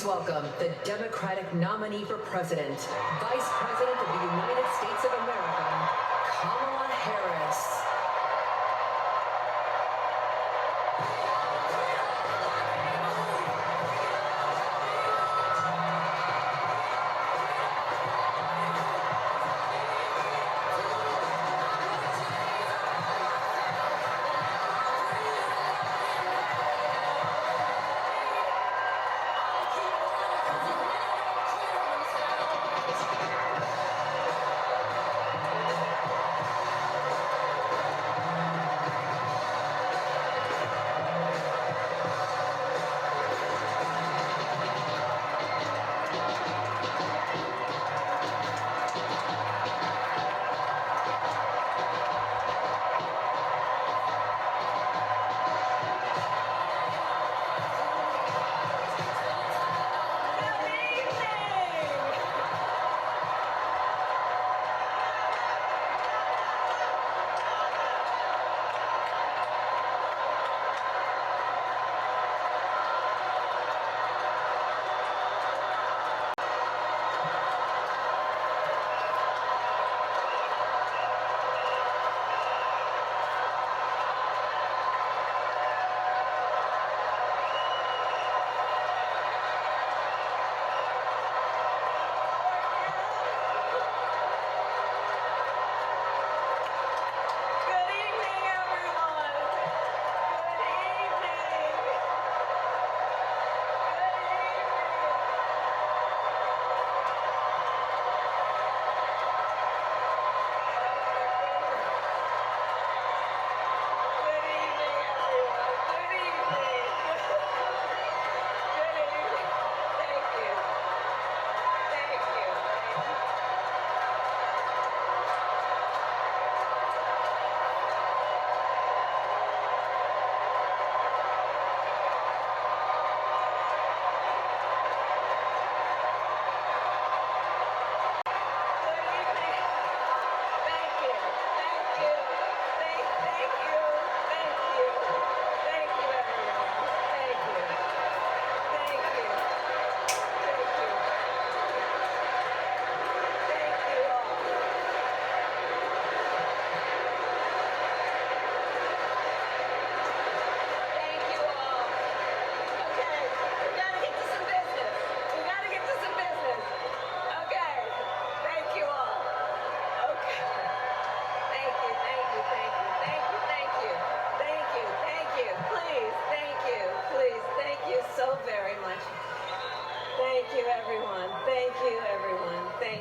welcome the Democratic nominee for president, Vice President of the United States of America, Kamala Harris.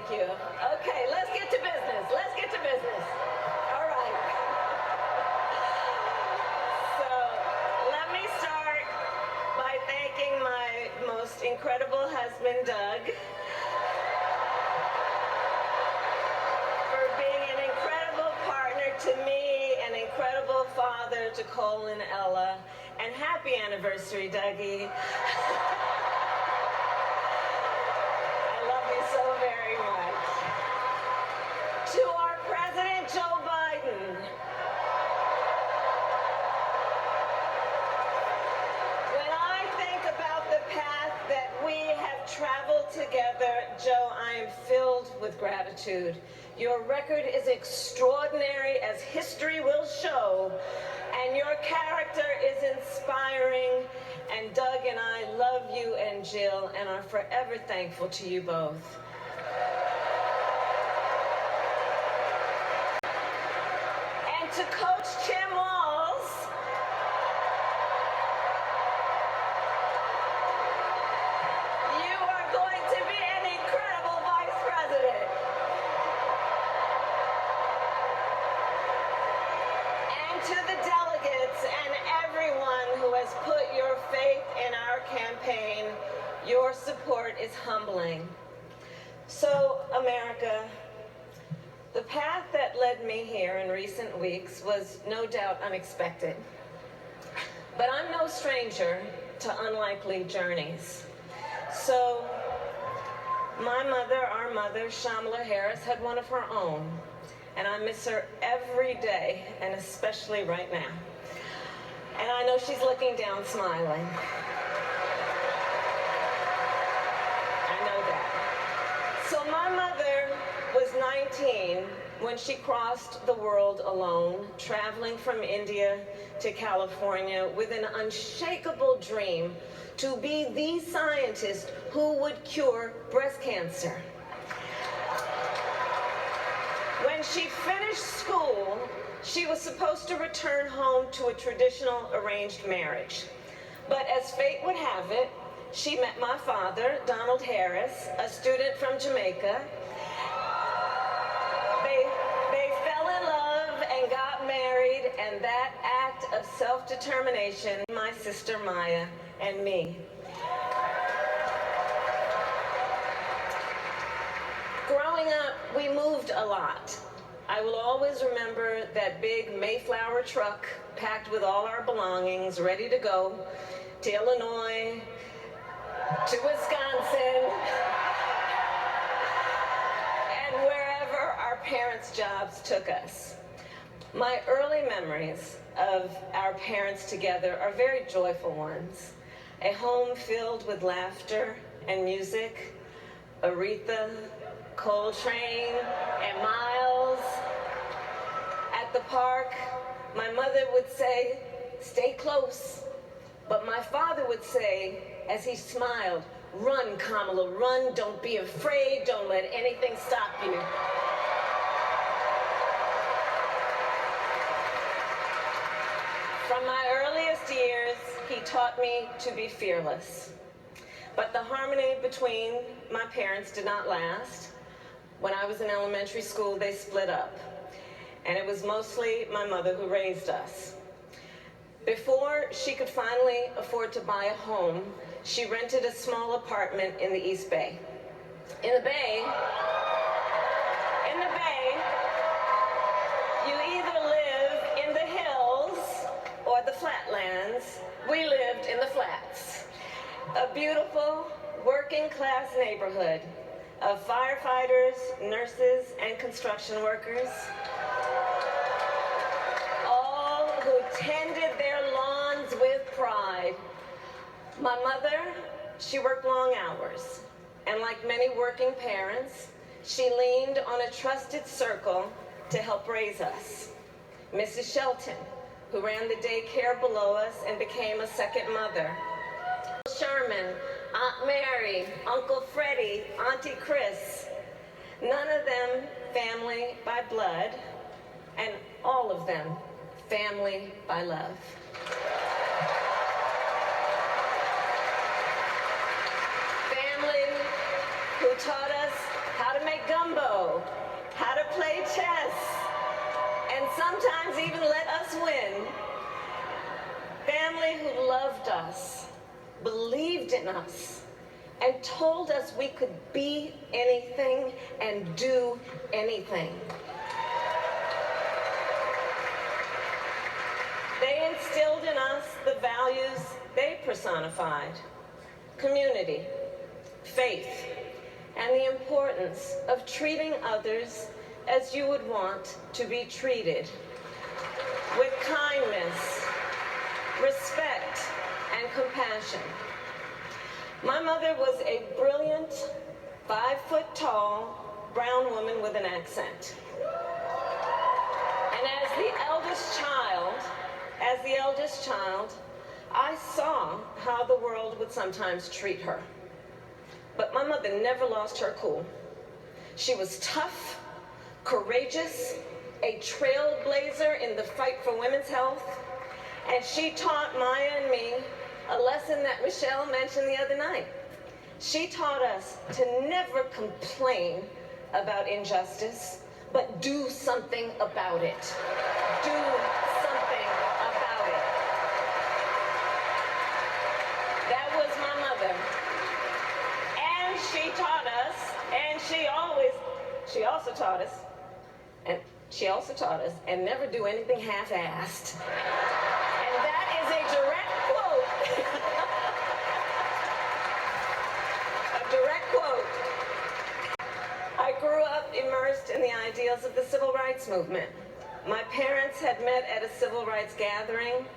Okay, let's get to business. Let's get to business. All right. So let me start by thanking my most incredible husband, Doug, for being an incredible partner to me, an incredible father to Cole and Ella, and happy anniversary, Dougie. To our President, Joe Biden. When I think about the path that we have traveled together, Joe, I am filled with gratitude. Your record is extraordinary, as history will show, and your character is inspiring. And Doug and I love you and Jill and are forever thankful to you both. To Coach Tim Walz, you are going to be an incredible vice president. And to the delegates and everyone who has put your faith in our campaign, your support is humbling. So, America, the path that led me here in recent weeks was no doubt unexpected. But I'm no stranger to unlikely journeys. So my mother, our mother, Kamala Harris, had one of her own. And I miss her every day, and especially right now. And I know she's looking down smiling. My mother was 19 when she crossed the world alone, traveling from India to California with an unshakable dream to be the scientist who would cure breast cancer. When she finished school, she was supposed to return home to a traditional arranged marriage. But as fate would have it, she met my father, Donald Harris, a student from Jamaica. They fell in love and got married, and that act of self-determination, my sister Maya and me. Growing up, we moved a lot. I will always remember that big Mayflower truck packed with all our belongings, ready to go to Illinois, to Wisconsin, and wherever our parents' jobs took us. My early memories of our parents together are very joyful ones. A home filled with laughter and music, Aretha, Coltrane, and Miles. At the park, my mother would say, "Stay close." But my father would say, as he smiled, "Run, Kamala, run. Don't be afraid. Don't let anything stop you." From my earliest years, he taught me to be fearless. But the harmony between my parents did not last. When I was in elementary school, they split up. And it was mostly my mother who raised us. Before she could finally afford to buy a home, she rented a small apartment in the East Bay. In the Bay, you either live in the hills or the flatlands. We lived in the flats. A beautiful working-class neighborhood of firefighters, nurses, and construction workers, all who tended their lawns with pride. My mother, she worked long hours, and like many working parents, she leaned on a trusted circle to help raise us. Mrs. Shelton, who ran the daycare below us and became a second mother. Sherman, Aunt Mary, Uncle Freddie, Auntie Chris. None of them family by blood, and all of them family by love. Family who taught us how to make gumbo, how to play chess, and sometimes even let us win. Family who loved us, believed in us, and told us we could be anything and do anything. They instilled in us the values they personified: community, faith, and the importance of treating others as you would want to be treated, with kindness, respect, and compassion. My mother was a brilliant, 5-foot-tall, brown woman with an accent. And as the eldest child, I saw how the world would sometimes treat her. But my mother never lost her cool. She was tough, courageous, a trailblazer in the fight for women's health, and she taught Maya and me a lesson that Michelle mentioned the other night. She taught us to never complain about injustice, but do something about it. Do something about it. That was my mother. And she taught us, and she also taught us, and never do anything half-assed. And that is a direct quote. A direct quote. I grew up immersed in the ideals of the civil rights movement. My parents had met at a civil rights gathering,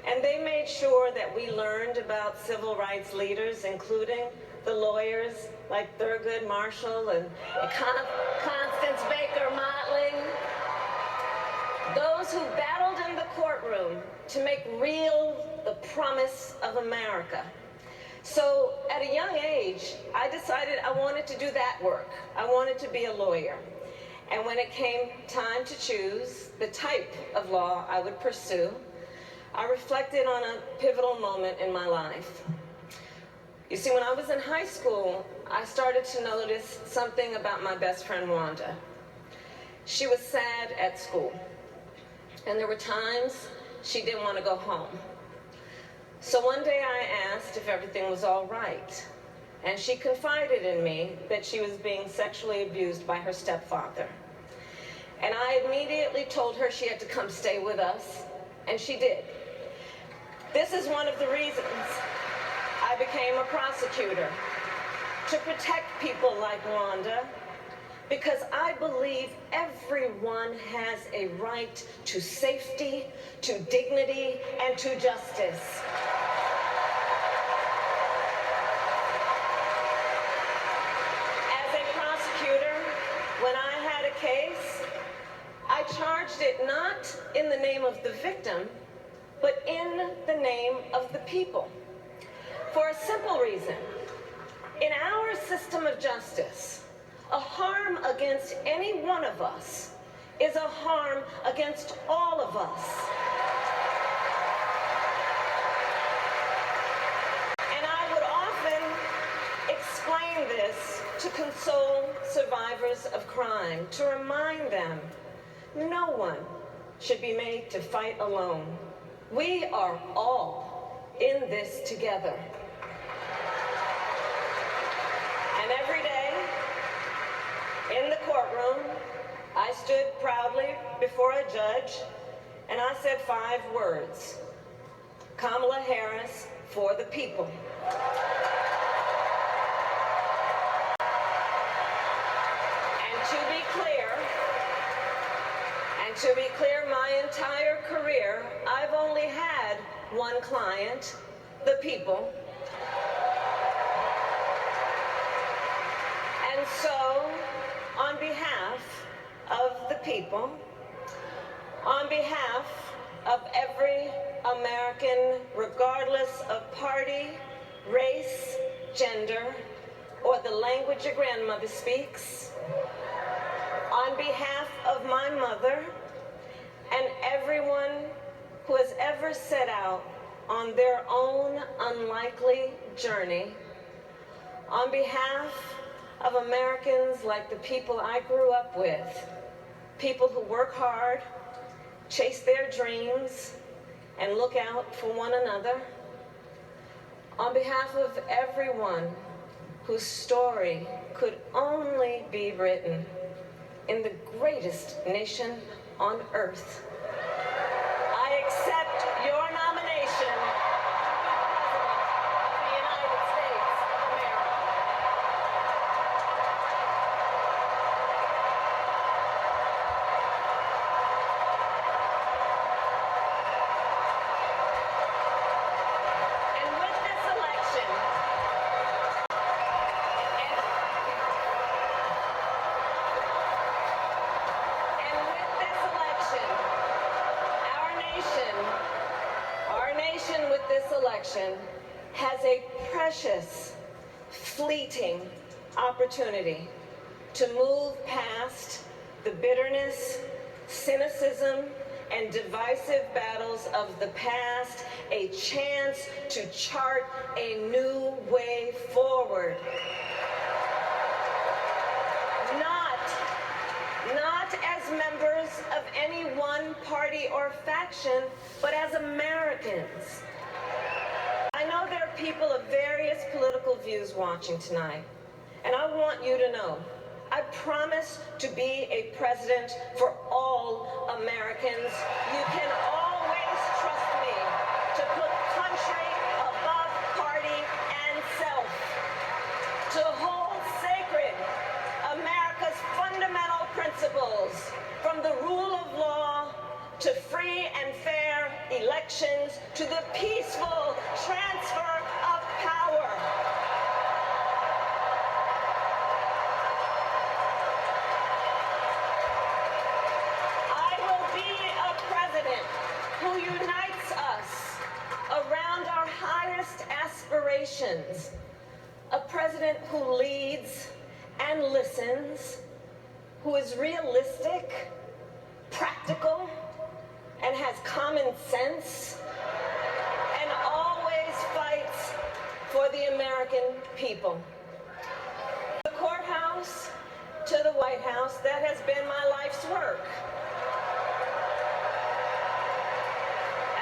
and they made sure that we learned about civil rights leaders, including the lawyers like Thurgood Marshall and Constance Baker Motley, those who battled in the courtroom to make real the promise of America. So at a young age, I decided I wanted to do that work. I wanted to be a lawyer. And when it came time to choose the type of law I would pursue, I reflected on a pivotal moment in my life. You see, when I was in high school, I started to notice something about my best friend, Wanda. She was sad at school, and there were times she didn't want to go home. So one day I asked if everything was all right, and she confided in me that she was being sexually abused by her stepfather. And I immediately told her she had to come stay with us, and she did. This is one of the reasons I became a prosecutor, to protect people like Wanda, because I believe everyone has a right to safety, to dignity, and to justice. As a prosecutor, when I had a case, I charged it not in the name of the victim, but in the name of the people. For a simple reason. In our system of justice, a harm against any one of us is a harm against all of us. And I would often explain this to console survivors of crime, to remind them no one should be made to fight alone. We are all in this together. And every day, in the courtroom, I stood proudly before a judge, and I said 5 words: Kamala Harris for the people. And to be clear, my entire career, I've only had one client, the people. And so, on behalf of the people, on behalf of every American, regardless of party, race, gender, or the language your grandmother speaks, on behalf of my mother and everyone who has ever set out on their own unlikely journey, on behalf of Americans like the people I grew up with, people who work hard, chase their dreams, and look out for one another, on behalf of everyone whose story could only be written in the greatest nation on earth, I accept your nomination to be President of the United States of America. And with this election, has a precious, fleeting opportunity to move past the bitterness, cynicism, and divisive battles of the past, a chance to chart a new way forward. Not as members of any one party or faction, but as Americans. I know there are people of various political views watching tonight, and I want you to know, I promise to be a president for all Americans. You can always trust me to put country above party and self, to hold sacred America's fundamental principles, from the rule of law to free and fair elections, to the peaceful transfer of power. elections. A president who leads and listens, who is realistic, practical, and has common sense, and always fights for the American people. The courthouse to the White House, that has been my life's work.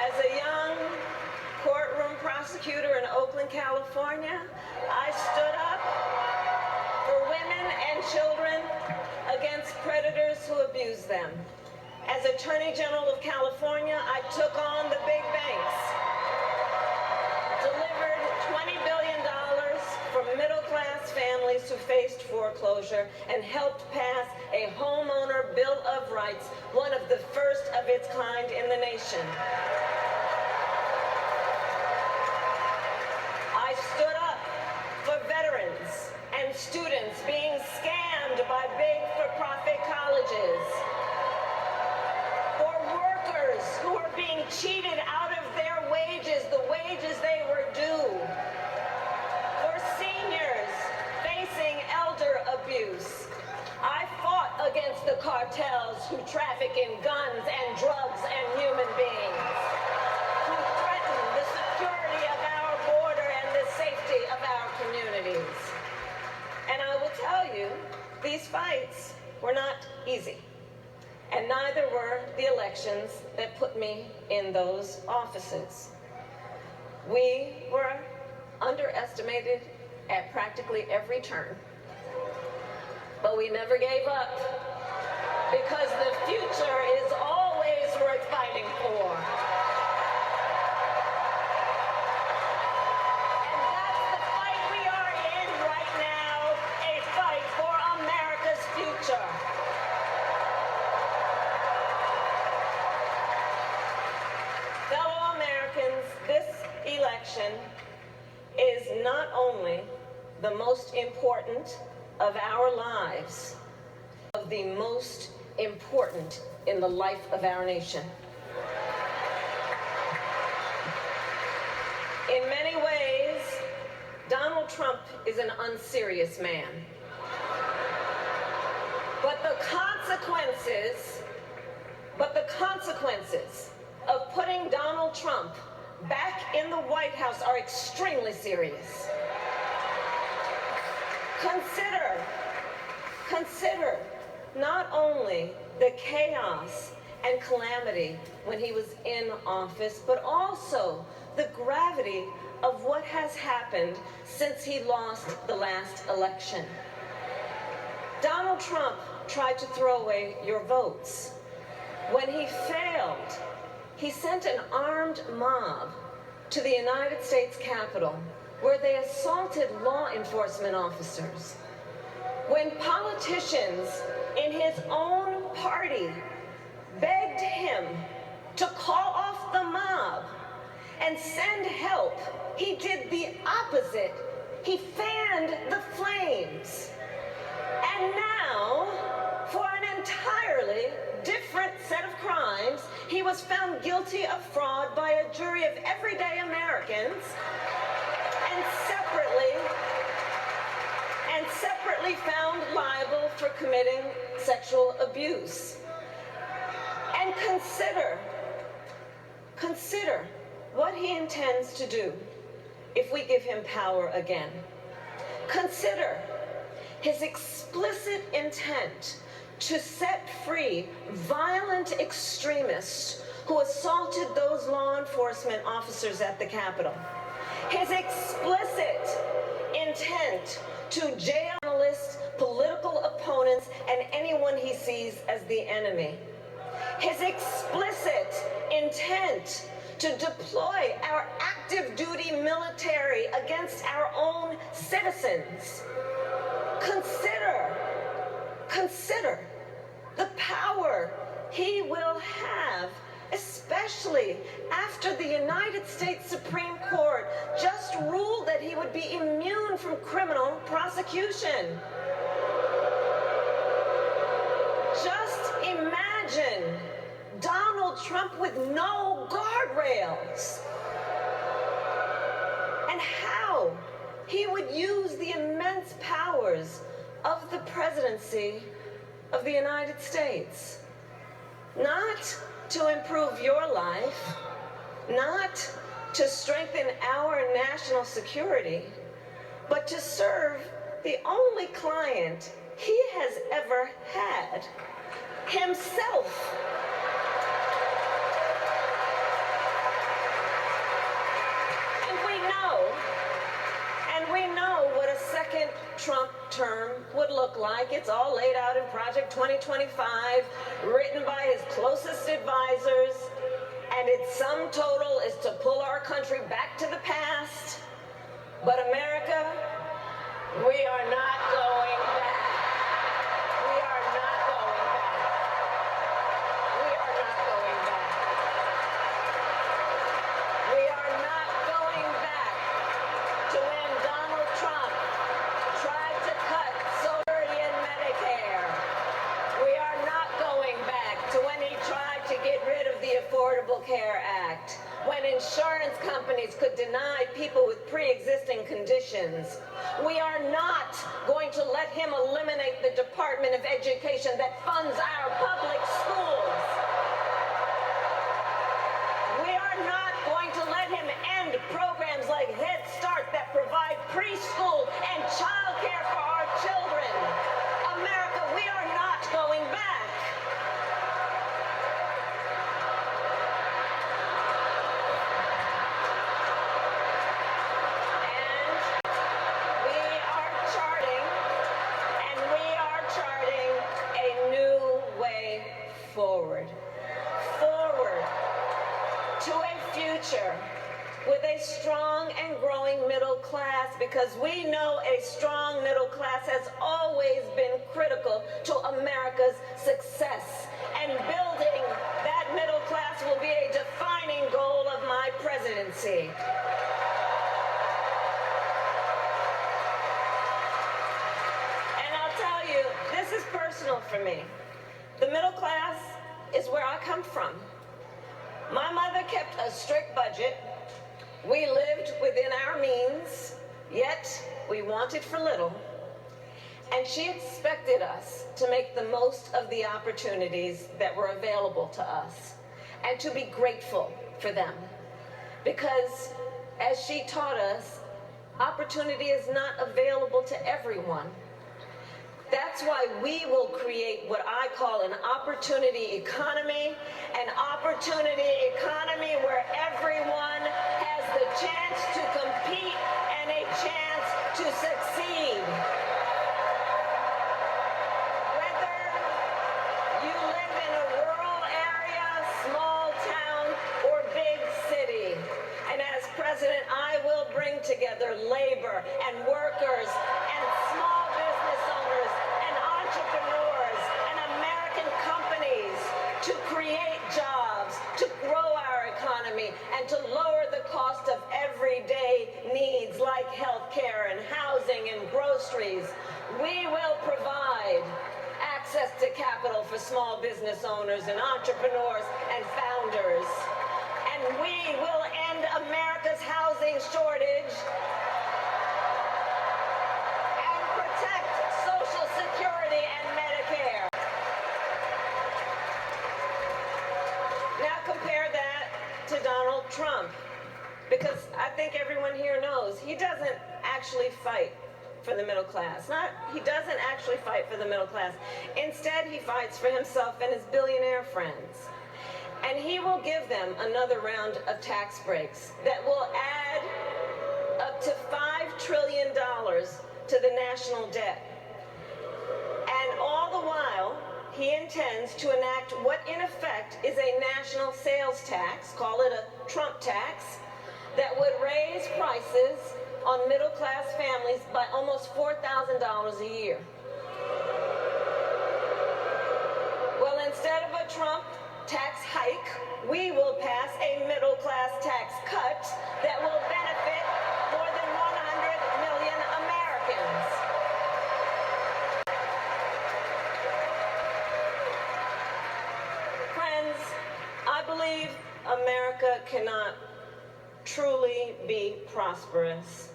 As a young courtroom prosecutor in Oakland, California, I stood up for women and children against predators who abuse them. As Attorney General of California, I took on the big banks, delivered $20 billion from middle-class families who faced foreclosure, and helped pass a homeowner Bill of Rights, one of the first of its kind in the nation. I stood up for veterans and students being scammed by big for-profit colleges, for workers who are being cheated out of their wages, the wages they were due, for seniors facing elder abuse. I fought against the cartels who traffic in guns and drugs and human beings, who threaten the security of our border and the safety of our communities. And I will tell you, these fights were not easy. And neither were the elections that put me in those offices. We were underestimated at practically every turn. But we never gave up, because the future is always worth fighting for. And that's the fight we are in right now, a fight for America's future. Fellow Americans, this election is not only the most important of our lives, of the most important in the life of our nation. In many ways, Donald Trump is an unserious man. But the consequences of putting Donald Trump back in the White House are extremely serious. Consider not only the chaos and calamity when he was in office, but also the gravity of what has happened since he lost the last election. Donald Trump tried to throw away your votes. When he failed, he sent an armed mob to the United States Capitol, where they assaulted law enforcement officers. When politicians in his own party begged him to call off the mob and send help, he did the opposite. He fanned the flames. And now, for an entirely different set of crimes, he was found guilty of fraud by a jury of everyday Americans, and separately found liable for committing sexual abuse. And consider what he intends to do if we give him power again. Consider his explicit intent to set free violent extremists who assaulted those law enforcement officers at the Capitol. His explicit intent to jail journalists, political opponents, and anyone he sees as the enemy. His explicit intent to deploy our active duty military against our own citizens. Consider the power he will have, especially after the United States Supreme Court just ruled that he would be immune from criminal prosecution. Just imagine Donald Trump with no guardrails. And how he would use the immense powers of the presidency of the United States, not to improve your life, not to strengthen our national security, but to serve the only client he has ever had, himself. And we know what a second Trump term would look like. It's all laid out in Project 2025, written by his closest advisors, and its sum total is to pull our country back to the past. But America, we are not going back. We are not going back. We are not going back. We are not going back to when Donald Trump tried to cut Social Security and Medicare. We are not going back to when he tried to get rid of the Affordable Care Act, when insurance companies could deny people with pre-existing conditions. We are not going to let him eliminate the Department of Education that funds our public schools. We are not going to let him end programs like Head Start that provide preschool and child care for our children. America, we are not going back. Forward to a future with a strong and growing middle class, because we know a strong middle class has always been critical to America's success, and building that middle class will be a defining goal of my presidency. And I'll tell you, this is personal for me. The middle class is where I come from. My mother kept a strict budget. We lived within our means, yet we wanted for little. And she expected us to make the most of the opportunities that were available to us and to be grateful for them. Because, as she taught us, opportunity is not available to everyone. That's why we will create what I call an opportunity economy, an opportunity economy where everyone has the chance to compete and a chance to succeed. Whether you live in a rural area, small town, or big city. And as president, I will bring together labor and workers and small business owners and entrepreneurs and American companies to create jobs, to grow our economy, and to lower the cost of everyday needs like health care and housing and groceries. We will provide access to capital for small business owners and entrepreneurs and founders. And we will end America's housing shortage and protect Social Security and Medicare. Now compare that to Donald Trump, because I think everyone here knows he doesn't actually fight for the middle class. He doesn't actually fight for the middle class. Instead, he fights for himself and his billionaire friends. And he will give them another round of tax breaks that will add up to $5 trillion to the national debt. And all the while, he intends to enact what in effect is a national sales tax, call it a Trump tax, that would raise prices on middle-class families by almost $4,000 a year. Well, instead of a Trump tax hike, we will pass a middle-class tax cut that will benefit more than 100 million Americans. Friends, I believe America cannot truly be prosperous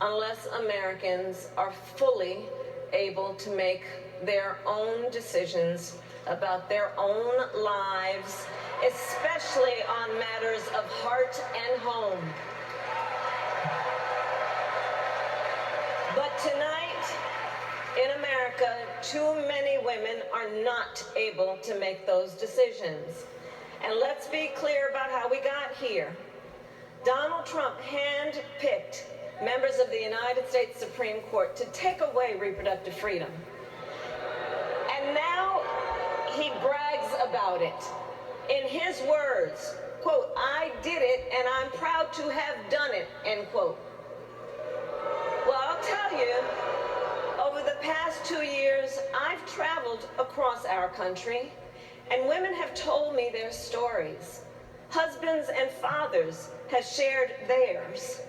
unless Americans are fully able to make their own decisions about their own lives, especially on matters of heart and home. But tonight, in America, too many women are not able to make those decisions. And let's be clear about how we got here. Donald Trump handpicked members of the United States Supreme Court to take away reproductive freedom. And now he brags about it. In his words, quote, "I did it and I'm proud to have done it," end quote. Well, I'll tell you, over the past 2 years, I've traveled across our country, and women have told me their stories. Husbands and fathers have shared theirs.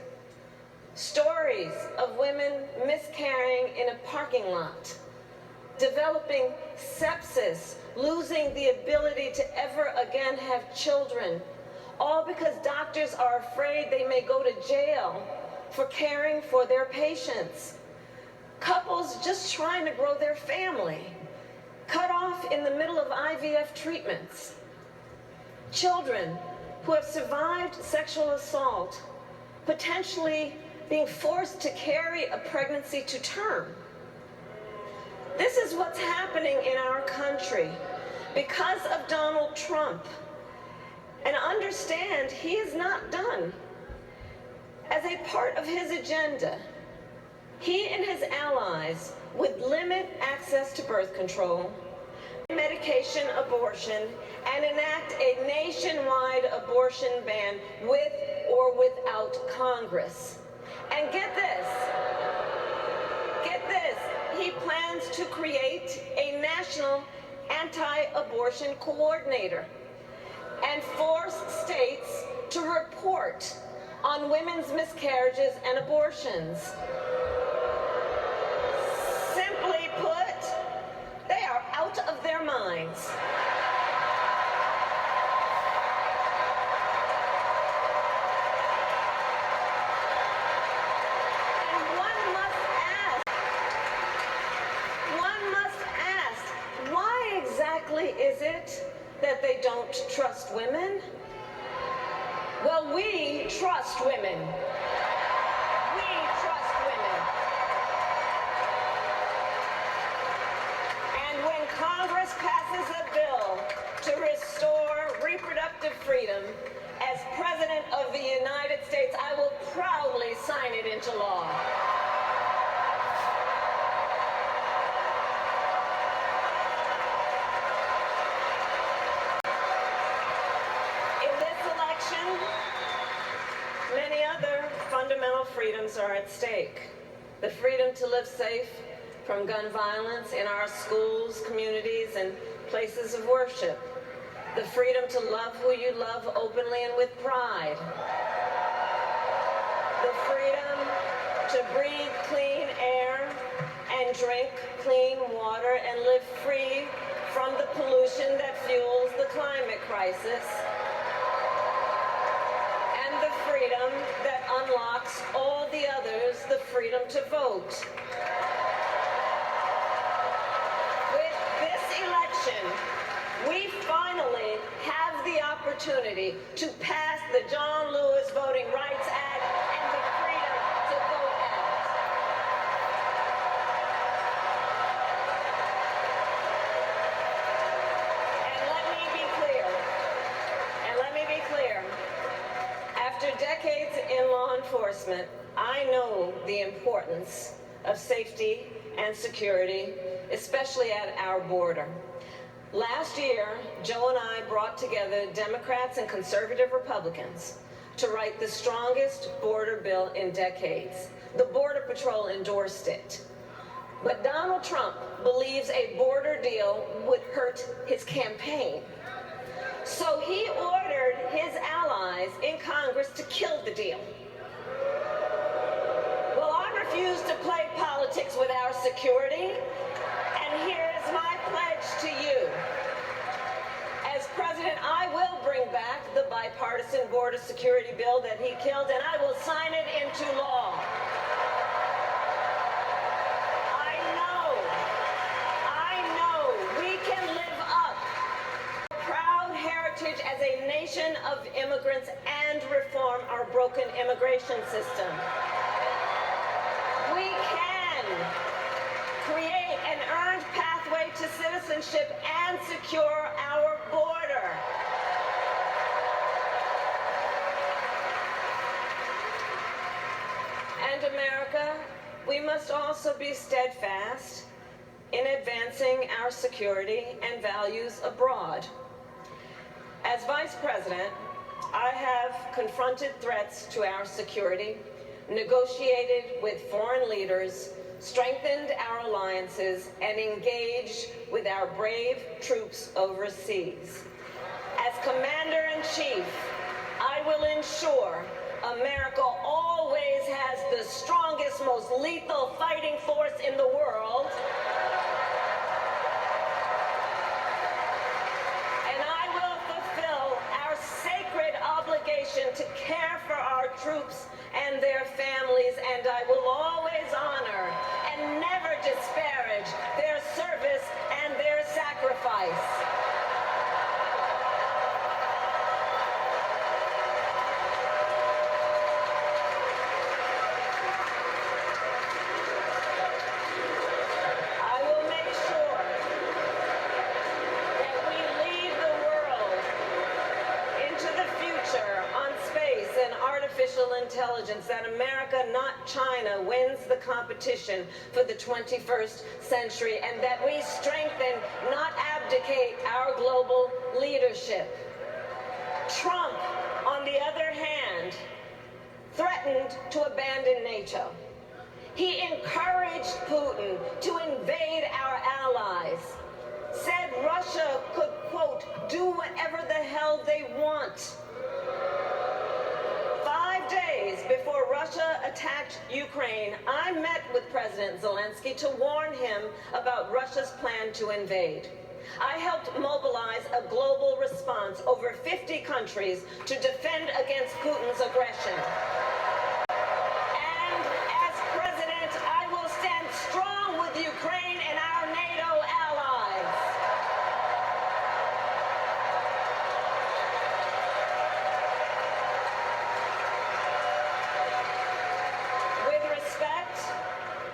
Stories of women miscarrying in a parking lot, developing sepsis, losing the ability to ever again have children, all because doctors are afraid they may go to jail for caring for their patients. Couples just trying to grow their family, cut off in the middle of IVF treatments. Children who have survived sexual assault, potentially being forced to carry a pregnancy to term. This is what's happening in our country because of Donald Trump. And understand, he is not done. As a part of his agenda, he and his allies would limit access to birth control, medication abortion, and enact a nationwide abortion ban with or without Congress. And get this, he plans to create a national anti-abortion coordinator and force states to report on women's miscarriages and abortions. Simply put, they are out of their minds. And one must ask, why exactly is it that they don't trust women? Well, we trust women. We trust women. And when Congress passes a bill to restore reproductive freedom, as President of the United States, I will proudly sign it into law. Many other fundamental freedoms are at stake. The freedom to live safe from gun violence in our schools, communities, and places of worship. The freedom to love who you love openly and with pride. The freedom to breathe clean air and drink clean water and live free from the pollution that fuels the climate crisis. The freedom that unlocks all the others, the freedom to vote. With this election, we finally have the opportunity to pass the John Lewis Voting Rights Act and the Freedom to Vote Act. And let me be clear. After decades in law enforcement, I know the importance of safety and security, especially at our border. Last year, Joe and I brought together Democrats and conservative Republicans to write the strongest border bill in decades. The Border Patrol endorsed it. But Donald Trump believes a border deal would hurt his campaign. So he ordered his allies in Congress to kill the deal. Well, I refuse to play politics with our security, and here is my pledge to you. As president, I will bring back the bipartisan border security bill that he killed, and I will sign it into law. heritage as a nation of immigrants and reform our broken immigration system. We can create an earned pathway to citizenship and secure our border. And America, we must also be steadfast in advancing our security and values abroad. As Vice President, I have confronted threats to our security, negotiated with foreign leaders, strengthened our alliances, and engaged with our brave troops overseas. As Commander-in-Chief, I will ensure America always has the strongest, most lethal fighting force in the world. And I will fulfill our sacred obligation to care for our troops and their families, and I will always honor and never disparage their service and their sacrifice. Intelligence that America, not China, wins the competition for the 21st century, and that we strengthen, not abdicate, our global leadership. Trump, on the other hand, threatened to abandon NATO. He encouraged Putin to invade our allies, said Russia could, quote, do whatever the hell they want. 5 days before Russia attacked Ukraine, I met with President Zelensky to warn him about Russia's plan to invade. I helped mobilize a global response over 50 countries to defend against Putin's aggression. And as president, I will stand strong with Ukraine and our NATO allies.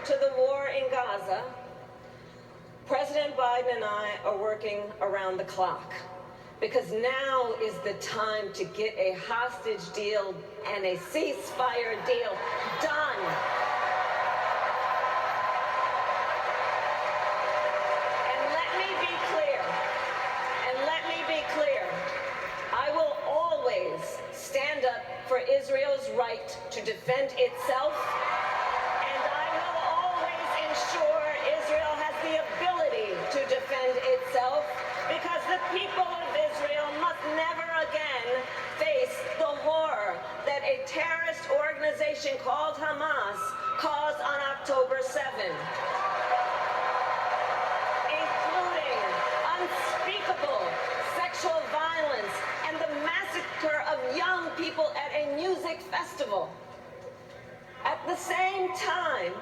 To the war in Gaza, President Biden and I are working around the clock because now is the time to get a hostage deal and a ceasefire deal done. And let me be clear, I will always stand up for Israel's right to defend itself. Ensure Israel has the ability to defend itself, because the people of Israel must never again face the horror that a terrorist organization called Hamas caused on October 7, including unspeakable sexual violence and the massacre of young people at a music festival. At the same time,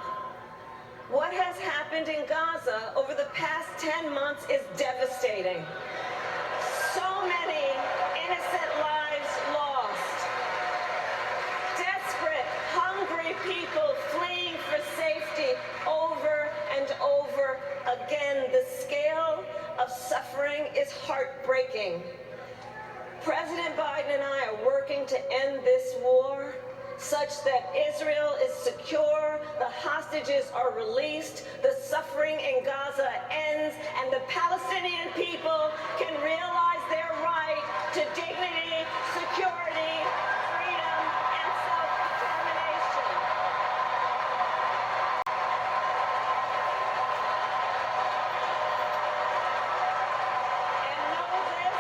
what has happened in Gaza over the past 10 months is devastating. So many innocent lives lost. Desperate, hungry people fleeing for safety over and over again. The scale of suffering is heartbreaking. President Biden and I are working to end this war such that Israel is secure, the hostages are released, the suffering in Gaza ends, and the Palestinian people can realize their right to dignity, security, freedom, and self-determination. And know this,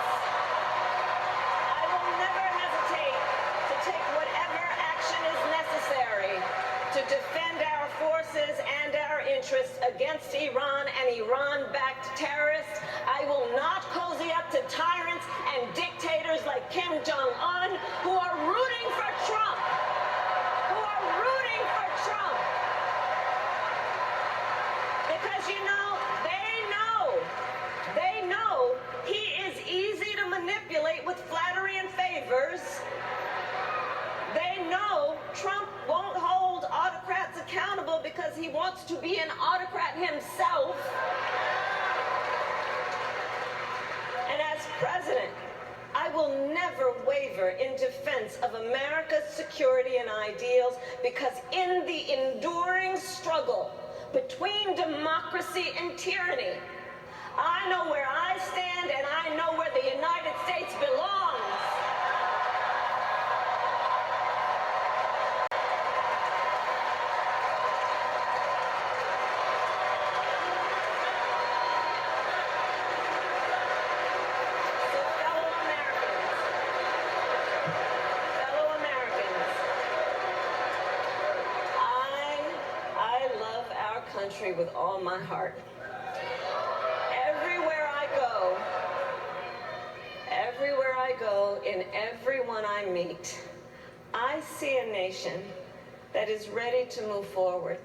I will never hesitate to take whatever action is necessary to defend our forces and our interests against Iran and Iran-backed terrorists. I will not cozy up to tyrants and dictators like Kim Jong-un who are rooting for Trump. Because, you know, they know he is easy to manipulate with Trump won't hold autocrats accountable because he wants to be an autocrat himself. And as president, I will never waver in defense of America's security and ideals, because in the enduring struggle between democracy and tyranny, I know where I stand and I know where the United States belongs. Country with all my heart. Everywhere I go, in everyone I meet, I see a nation that is ready to move forward,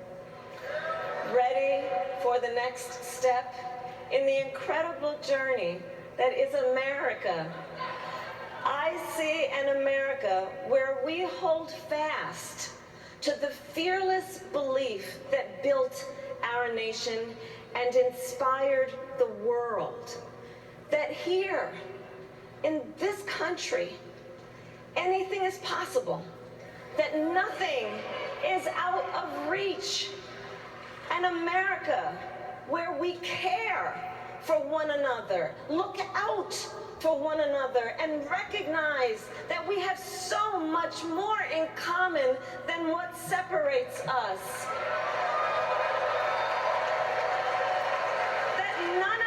ready for the next step in the incredible journey that is America. I see an America where we hold fast to the fearless belief that built our nation and inspired the world. That here, in this country, anything is possible. That nothing is out of reach. An America where we care for one another, look out for one another, and recognize that we have so much more in common than what separates us. That none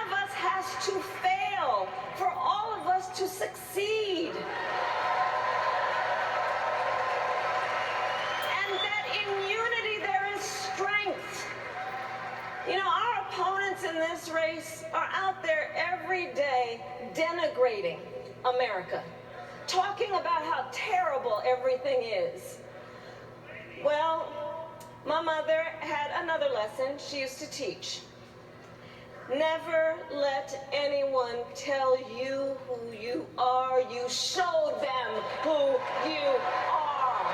of us has to fail for all of us to succeed. And that in unity there is strength. You know, our opponents in this race are out there every day denigrating America, talking about how terrible everything is. Well, my mother had another lesson she used to teach. Never let anyone tell you who you are. You show them who you are.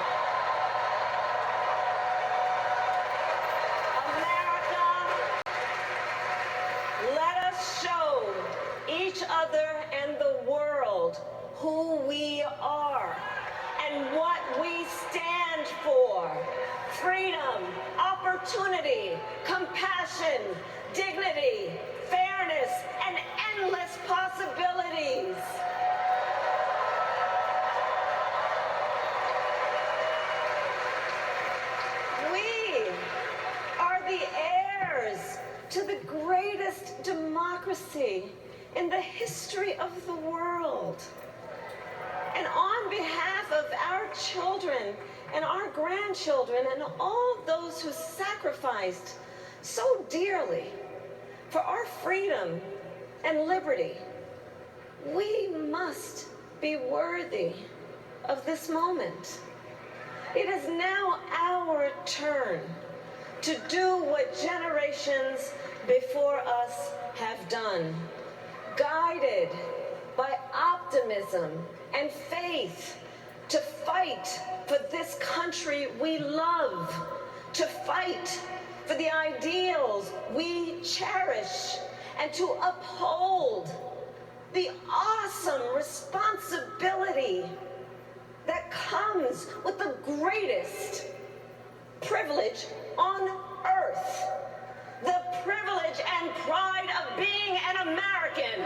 America, let us show each other and the world who we are and what we stand for. Freedom, opportunity, compassion, dignity, fairness, and endless possibilities. We are the heirs to the greatest democracy in the history of the world. And on behalf of our children and our grandchildren and all those who sacrificed so dearly for our freedom and liberty, we must be worthy of this moment. It is now our turn to do what generations before us have done, guided by optimism and faith, to fight for this country we love, to fight for the ideals we cherish, and to uphold the awesome responsibility that comes with the greatest privilege on earth, the privilege and pride of being an American.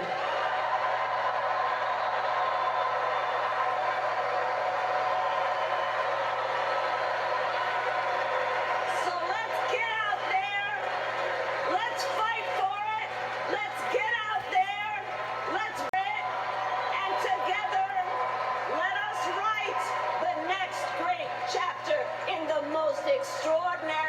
Extraordinary